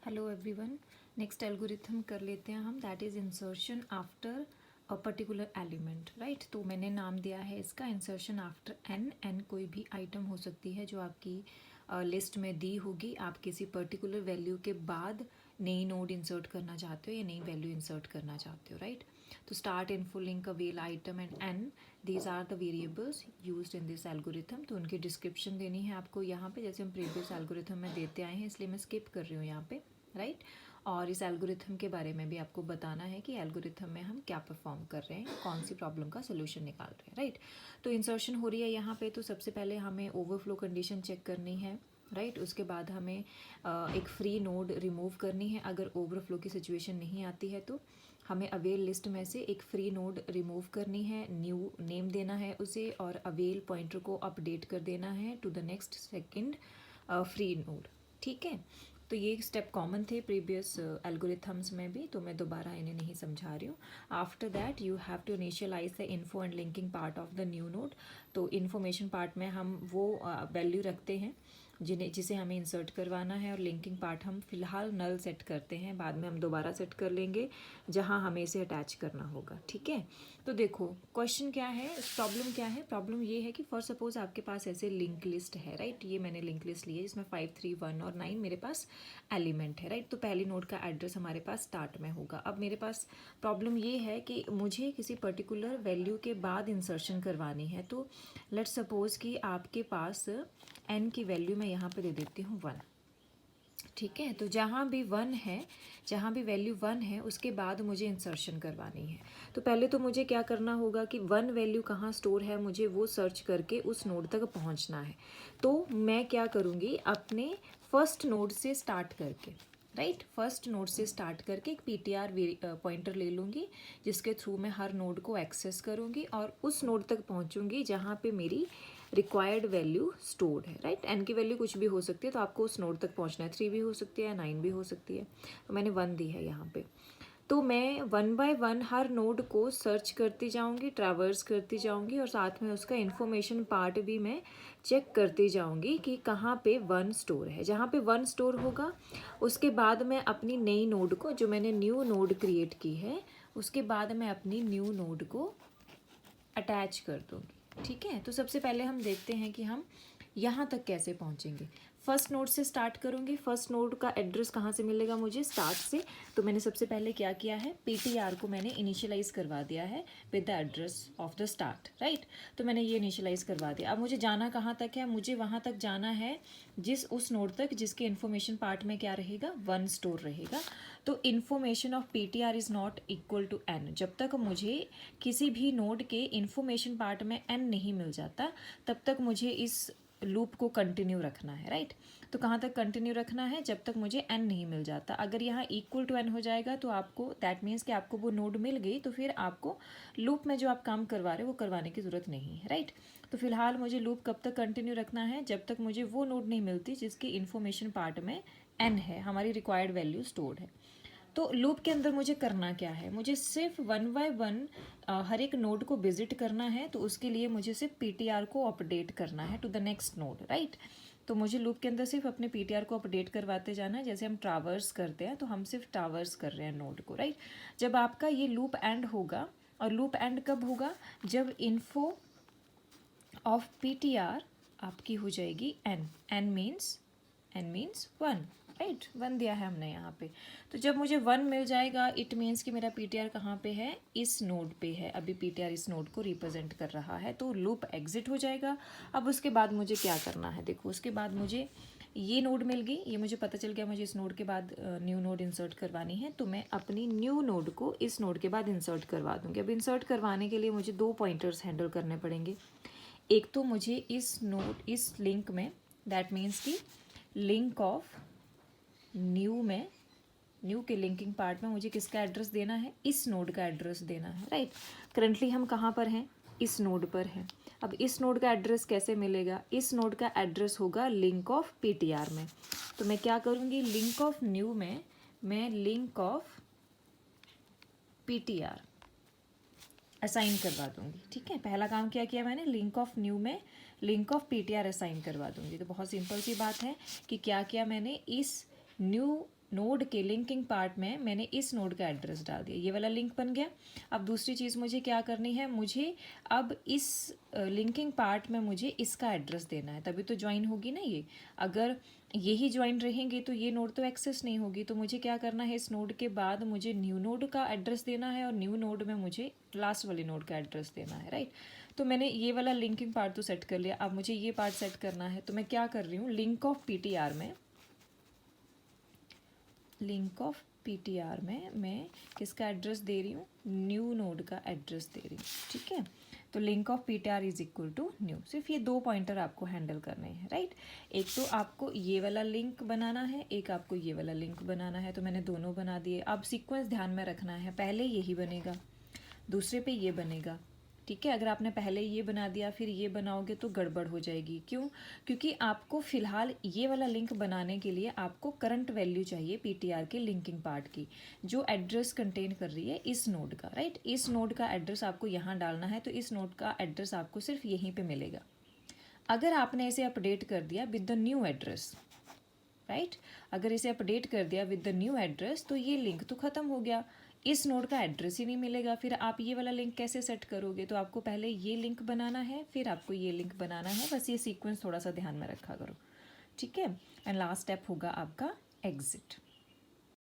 Hello everyone. Next algorithm कर लेते हैं हम, that is insertion after a particular element, right. तो मैंने नाम दिया है इसका इंसर्शन आफ्टर एन कोई भी आइटम हो सकती है जो आपकी लिस्ट में दी होगी। आप किसी पर्टिकुलर वैल्यू के बाद नई नोड इंसर्ट करना चाहते हो या नई वैल्यू इंसर्ट करना चाहते हो, राइट। तो start, info, link, avail, item and N, these are the variables used in this algorithm. तो उनकी डिस्क्रिप्शन देनी है आपको यहाँ पे, जैसे हम प्रीवियस एल्गोरिथम में देते आए हैं, इसलिए मैं स्किप कर रही हूँ यहाँ पे, राइट। और इस एल्गोरिथम के बारे में भी आपको बताना है कि एल्गोरिथम में हम क्या परफॉर्म कर रहे हैं, कौन सी प्रॉब्लम का सोल्यूशन निकाल रहे हैं, राइट। तो इंसर्शन हो रही है यहाँ पे, तो सबसे पहले हमें ओवरफ्लो कंडीशन चेक करनी है, राइट। उसके बाद हमें एक फ्री नोड रिमूव करनी है। अगर ओवरफ्लो की सिचुएशन नहीं आती है तो हमें अवेल लिस्ट में से एक फ्री नोड रिमूव करनी है, न्यू नेम देना है उसे, और अवेल पॉइंटर को अपडेट कर देना है to the next second free node, ठीक है। तो ये स्टेप कॉमन थे प्रीवियस एल्गोरिथम्स में भी, तो मैं दोबारा इन्हें नहीं समझा रही हूँ। After that you have to initialise the info and linking part of the new node. तो इन्फॉर्मेशन पार्ट में हम वो वैल्यू रखते हैं जिसे हमें इंसर्ट करवाना है, और लिंकिंग पार्ट हम फिलहाल नल सेट करते हैं, बाद में हम दोबारा सेट कर लेंगे जहाँ हमें इसे अटैच करना होगा, ठीक है। तो देखो क्वेश्चन क्या है, प्रॉब्लम क्या है। प्रॉब्लम ये है कि फॉर सपोज आपके पास ऐसे लिंक लिस्ट है, राइट। ये मैंने लिंक लिस्ट ली है जिसमें 5, 3, 1 और 9 मेरे पास एलिमेंट है, राइट। तो पहली नोड का एड्रेस हमारे पास स्टार्ट में होगा। अब मेरे पास प्रॉब्लम ये है कि मुझे किसी पर्टिकुलर वैल्यू के बाद इंसर्शन करवानी है। तो लेट्स सपोज कि आपके पास n की वैल्यू मैं यहाँ पे दे देती हूँ 1, ठीक है। तो जहाँ भी 1 है, जहाँ भी वैल्यू 1 है उसके बाद मुझे इंसर्शन करवानी है। तो पहले तो मुझे क्या करना होगा कि 1 वैल्यू कहाँ स्टोर है, मुझे वो सर्च करके उस नोड तक पहुँचना है। तो मैं क्या करूँगी, अपने फर्स्ट नोड से स्टार्ट करके, राइट, फर्स्ट नोड से स्टार्ट करके एक पीटीआर पॉइंटर ले लूँगी जिसके थ्रू मैं हर नोड को एक्सेस करूँगी और उस नोड तक पहुँचूँगी जहाँ पे मेरी रिक्वायर्ड वैल्यू स्टोर्ड है, राइट। एन की वैल्यू कुछ भी हो सकती है, तो आपको उस नोड तक पहुँचना है। 3 भी हो सकती है, 9 भी हो सकती है, तो मैंने 1 दी है यहाँ पे। तो मैं 1 बाय 1 हर नोड को सर्च करती जाऊँगी, ट्रैवर्स करती जाऊँगी, और साथ में उसका इन्फॉर्मेशन पार्ट भी मैं चेक करती जाऊँगी कि कहाँ पे 1 स्टोर है। जहाँ पे 1 स्टोर होगा उसके बाद मैं अपनी नई नोड को, जो मैंने न्यू नोड क्रिएट की है, उसके बाद मैं अपनी न्यू नोड को अटैच कर दूँगी, ठीक है। तो सबसे पहले हम देखते हैं कि हम यहाँ तक कैसे पहुँचेंगे। फर्स्ट नोड से स्टार्ट करूँगी। फर्स्ट नोड का एड्रेस कहाँ से मिलेगा मुझे, स्टार्ट से। तो मैंने सबसे पहले क्या किया है, पीटीआर को मैंने इनिशियलाइज़ करवा दिया है with the address of the start, right. तो मैंने ये इनिशियलाइज़ करवा दिया। अब मुझे जाना कहाँ तक है, मुझे वहाँ तक जाना है उस नोड तक जिसके इन्फॉर्मेशन पार्ट में क्या रहेगा, 1 स्टोर रहेगा। तो information of PTR is not equal to n। जब तक मुझे किसी भी नोड के इन्फॉर्मेशन पार्ट में n नहीं मिल जाता तब तक मुझे इस लूप को कंटिन्यू रखना है, राइट। तो कहाँ तक कंटिन्यू रखना है, जब तक मुझे n नहीं मिल जाता। अगर यहाँ इक्वल टू n हो जाएगा तो आपको, दैट मीन्स कि आपको वो नोड मिल गई, तो फिर आपको लूप में जो आप काम करवा रहे हो वो करवाने की ज़रूरत नहीं है, राइट। तो फिलहाल मुझे लूप कब तक कंटिन्यू रखना है, जब तक मुझे वो नोड नहीं मिलती जिसकी इन्फॉर्मेशन पार्ट में n है, हमारी रिक्वायर्ड वैल्यू स्टोर्ड है। तो लूप के अंदर मुझे करना क्या है, मुझे सिर्फ 1 बाय 1 हर एक नोड को विजिट करना है। तो उसके लिए मुझे सिर्फ पीटीआर को अपडेट करना है to the next node, right. तो मुझे लूप के अंदर सिर्फ अपने पीटीआर को अपडेट करवाते जाना है। जैसे हम ट्रावर्स करते हैं तो हम सिर्फ ट्रावर्स कर रहे हैं नोड को, राइट। जब आपका ये लूप एंड होगा, और लूप एंड कब होगा, जब इन्फो ऑफ पीटीआर आपकी हो जाएगी n मीन्स 1, राइट। 1 दिया है हमने यहाँ पे। तो जब मुझे 1 मिल जाएगा, इट मीन्स कि मेरा पीटीआर कहाँ पे है, इस नोड पे है। अभी पीटीआर इस नोड को रिप्रेजेंट कर रहा है, तो लूप एग्जिट हो जाएगा। अब उसके बाद मुझे क्या करना है, देखो उसके बाद मुझे ये नोड मिल गई, ये मुझे पता चल गया मुझे इस नोड के बाद न्यू नोड इंसर्ट करवानी है। तो मैं अपनी न्यू नोड को इस नोड के बाद इंसर्ट करवा दूँगी। अब इंसर्ट करवाने के लिए मुझे 2 पॉइंटर्स हैंडल करने पड़ेंगे। एक तो मुझे इस लिंक में, दैट मीन्स कि लिंक ऑफ न्यू में, न्यू के लिंकिंग पार्ट में मुझे किसका एड्रेस देना है, इस नोड का एड्रेस देना है, राइट। करंटली हम कहाँ पर हैं, इस नोड पर हैं। अब इस नोड का एड्रेस कैसे मिलेगा, इस नोड का एड्रेस होगा लिंक ऑफ पीटीआर में। तो मैं क्या करूँगी, लिंक ऑफ न्यू में मैं लिंक ऑफ पीटीआर असाइन करवा दूंगी, ठीक है। पहला काम क्या किया मैंने, लिंक ऑफ न्यू में लिंक ऑफ पीटीआर असाइन करवा दूंगी। तो बहुत सिंपल सी बात है कि क्या किया मैंने, इस न्यू नोड के लिंकिंग पार्ट में मैंने इस नोड का एड्रेस डाल दिया, ये वाला लिंक बन गया। अब दूसरी चीज़ मुझे क्या करनी है, मुझे अब इस लिंकिंग पार्ट में मुझे इसका एड्रेस देना है, तभी तो ज्वाइन होगी ना ये। अगर यही ज्वाइन रहेंगे तो ये नोड तो एक्सेस नहीं होगी। तो मुझे क्या करना है, इस नोड के बाद मुझे न्यू नोड का एड्रेस देना है और न्यू नोड में मुझे लास्ट वाले नोड का एड्रेस देना है, राइट। तो मैंने ये वाला लिंकिंग पार्ट तो सेट कर लिया, अब मुझे ये पार्ट सेट करना है। तो मैं क्या कर रही हूँ, लिंक ऑफ पीटीआर में मैं किसका एड्रेस दे रही हूँ, न्यू नोड का एड्रेस दे रही हूँ, ठीक है। तो link of PTR is equal to new. सिर्फ ये 2 पॉइंटर आपको हैंडल करने हैं, राइट। एक तो आपको ये वाला लिंक बनाना है, एक आपको ये वाला लिंक बनाना है। तो मैंने दोनों बना दिए। अब सीक्वेंस ध्यान में रखना है, पहले यही बनेगा, दूसरे पे ये बनेगा, ठीक है। अगर आपने पहले ये बना दिया फिर ये बनाओगे तो गड़बड़ हो जाएगी। क्यों? क्योंकि आपको फ़िलहाल ये वाला लिंक बनाने के लिए आपको करंट वैल्यू चाहिए पीटीआर के लिंकिंग पार्ट की, जो एड्रेस कंटेन कर रही है इस नोड का, राइट। इस नोड का एड्रेस आपको यहाँ डालना है, तो इस नोड का एड्रेस आपको सिर्फ यहीं पर मिलेगा। अगर आपने इसे अपडेट कर दिया with the new address, right, अगर इसे अपडेट कर दिया विद द न्यू एड्रेस, तो ये लिंक तो ख़त्म हो गया, इस नोड का एड्रेस ही नहीं मिलेगा। फिर आप ये वाला लिंक कैसे सेट करोगे? तो आपको पहले ये लिंक बनाना है, फिर आपको ये लिंक बनाना है। बस ये सीक्वेंस थोड़ा सा ध्यान में रखा करो, ठीक है। एंड लास्ट स्टेप होगा आपका एग्जिट।